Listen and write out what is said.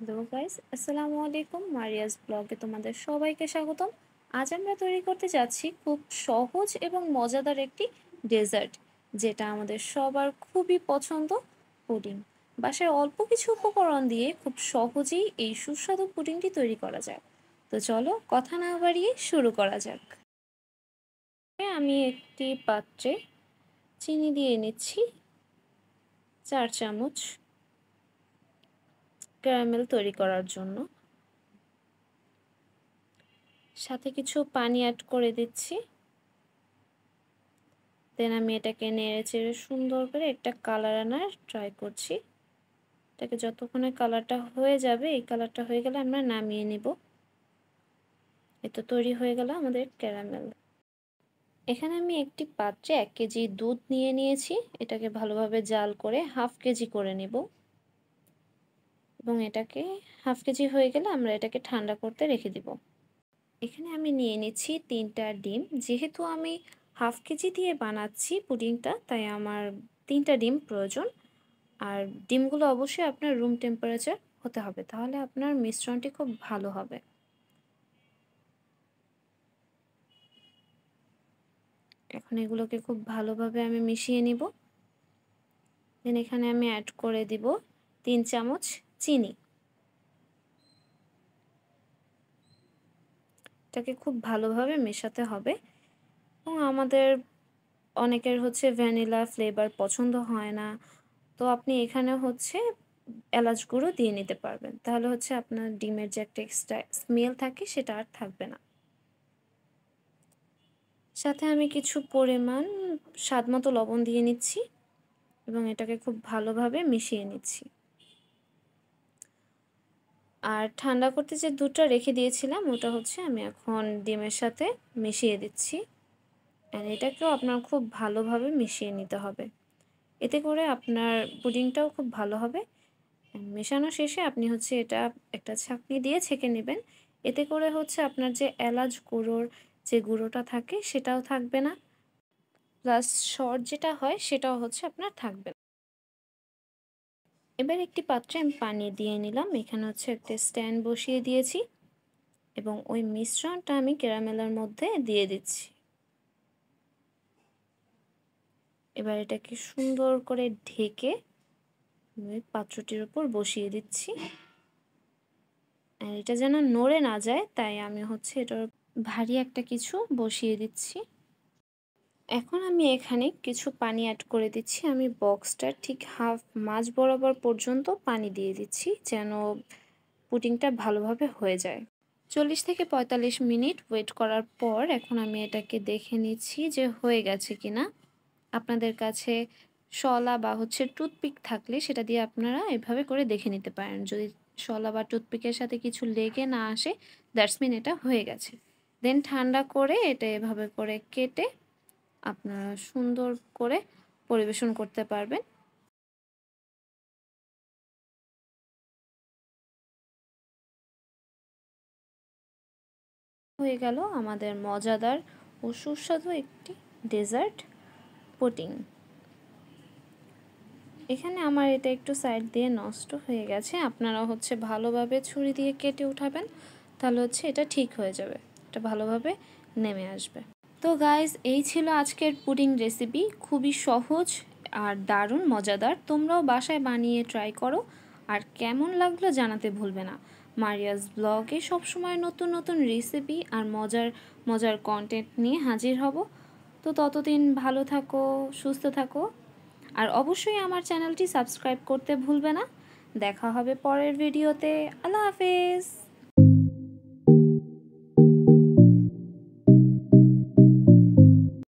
Hello guys, আসসালামু আলাইকুম। Maria's ব্লগে তোমাদের সবাইকে স্বাগতম। আজ আমরা তৈরি করতে যাচ্ছি খুব সহজ এবং মজাদার একটি ডেজার্ট, যেটা আমাদের সবার খুবই পছন্দ, পুডিং। বাসায় অল্প কিছু উপকরণ দিয়ে খুব সহজেই এই সুস্বাদু পুডিংটি তৈরি করা যায়। তো চলো কথা না বাড়িয়ে শুরু করা যাক। আমি একটি পাত্রে চিনি দিয়ে নিচ্ছি 4 চামচ ক্যারামেল তৈরি করার জন্য। সাথে কিছু পানি অ্যাড করে দিচ্ছি। দেন আমি এটাকে নেড়ে চেড়ে সুন্দর করে একটা কালার আনার ট্রাই করছি। এটাকে যতক্ষণে কালারটা হয়ে যাবে, এই কালারটা হয়ে গেলে আমরা নামিয়ে নিব। এই তো তৈরি হয়ে গেল আমাদের ক্যারামেল। এখানে আমি একটি পাত্রে 1 কেজি দুধ নিয়ে নিয়েছি। এটাকে ভালোভাবে জাল করে 1/2 কেজি করে নেব এবং এটাকে 1/2 কেজি হয়ে গেলে আমরা এটাকে ঠান্ডা করতে রেখে দিব। এখানে আমি নিয়ে নিচ্ছি 3টা ডিম। যেহেতু আমি 1/2 কেজি দিয়ে বানাচ্ছি পুডিংটা, তাই আমার 3টা ডিম প্রয়োজন। আর ডিমগুলো অবশ্যই আপনার রুম টেম্পারেচার হতে হবে, তাহলে আপনার মিশ্রণটি খুব ভালো হবে। এখন এগুলোকে খুব ভালোভাবে আমি মিশিয়ে নিব। দেন এখানে আমি অ্যাড করে দিব 3 চামচ চিনি। এটাকে খুব ভালোভাবে মেশাতে হবে। এবং আমাদের অনেকের হচ্ছে ভ্যানিলা ফ্লেভার পছন্দ হয় না, তো আপনি এখানে হচ্ছে এলাচ গুঁড়ো দিয়ে নিতে পারবেন। তাহলে হচ্ছে আপনার ডিমের যে একটা এক্সট্রা স্মেল থাকে সেটা আর থাকবে না। সাথে আমি কিছু পরিমাণ স্বাদমতো লবণ দিয়ে নিচ্ছি এবং এটাকে খুব ভালোভাবে মিশিয়ে নিচ্ছি। আর ঠান্ডা করতে যে দুধটা রেখে দিয়েছিলাম, ওটা হচ্ছে আমি এখন ডিমের সাথে মিশিয়ে দিচ্ছি। আর এটাকেও আপনার খুব ভালোভাবে মিশিয়ে নিতে হবে। এতে করে আপনার পুডিংটাও খুব ভালো হবে। মেশানো শেষে আপনি হচ্ছে এটা একটা ছাঁকনি দিয়ে ছেঁকে নেবেন। এতে করে হচ্ছে আপনার যে এলাচ গুঁড়োর যে গুঁড়োটা থাকে সেটাও থাকবে না, প্লাস শর্ট যেটা হয় সেটাও হচ্ছে আপনার থাকবে না। এবার একটি পাত্রে আমি পানি দিয়ে নিলাম। এখানে হচ্ছে একটা স্ট্যান্ড বসিয়ে দিয়েছি এবং ওই মিশ্রণটা আমি ক্যারামেলের মধ্যে দিয়ে দিচ্ছি। এবার এটাকে সুন্দর করে ঢেকে আমি পাত্রটির উপর বসিয়ে দিচ্ছি। আর এটা যেন নড়ে না যায়, তাই আমি হচ্ছে এটার ভারী একটা কিছু বসিয়ে দিচ্ছি। এখন আমি এখানে কিছু পানি অ্যাড করে দিচ্ছি। আমি বক্সটার ঠিক মাঝ বরাবর পর্যন্ত পানি দিয়ে দিচ্ছি, যেন পুডিংটা ভালোভাবে হয়ে যায়। 40 থেকে 45 মিনিট ওয়েট করার পর এখন আমি এটাকে দেখে নিচ্ছি যে হয়ে গেছে কিনা। আপনাদের কাছে শলা বা হচ্ছে টুথপিক থাকলে সেটা দিয়ে আপনারা এভাবে করে দেখে নিতে পারেন। যদি শলা বা টুথপিকের সাথে কিছু লেগে না আসে, দ্যাটস মিন এটা হয়ে গেছে। দেন ঠান্ডা করে এটা এভাবে করে কেটে আপনারা সুন্দর করে পরিবেশন করতে পারবেন। হয়ে গেল আমাদের মজাদার ও সুস্বাদু একটি ডেজার্ট পুডিং। এখানে আমার এটা একটু সাইড দিয়ে নষ্ট হয়ে গেছে। আপনারা হচ্ছে ভালোভাবে ছুরি দিয়ে কেটে উঠাবেন, তাহলে হচ্ছে এটা ঠিক হয়ে যাবে, এটা ভালোভাবে নেমে আসবে। তো গাইজ, এই ছিল আজকের পুডিং রেসিপি। খুবই সহজ আর দারুণ মজাদার। তোমরাও বাসায় বানিয়ে ট্রাই করো, আর কেমন লাগলো জানাতে ভুলবে না। মারিয়াস ব্লগে সবসময় নতুন নতুন রেসিপি আর মজার মজার কন্টেন্ট নিয়ে হাজির হব। তো ততদিন ভালো থাকো, সুস্থ থাকো, আর অবশ্যই আমার চ্যানেলটি সাবস্ক্রাইব করতে ভুলবে না। দেখা হবে পরের ভিডিওতে। আল্লাহ হাফেজ।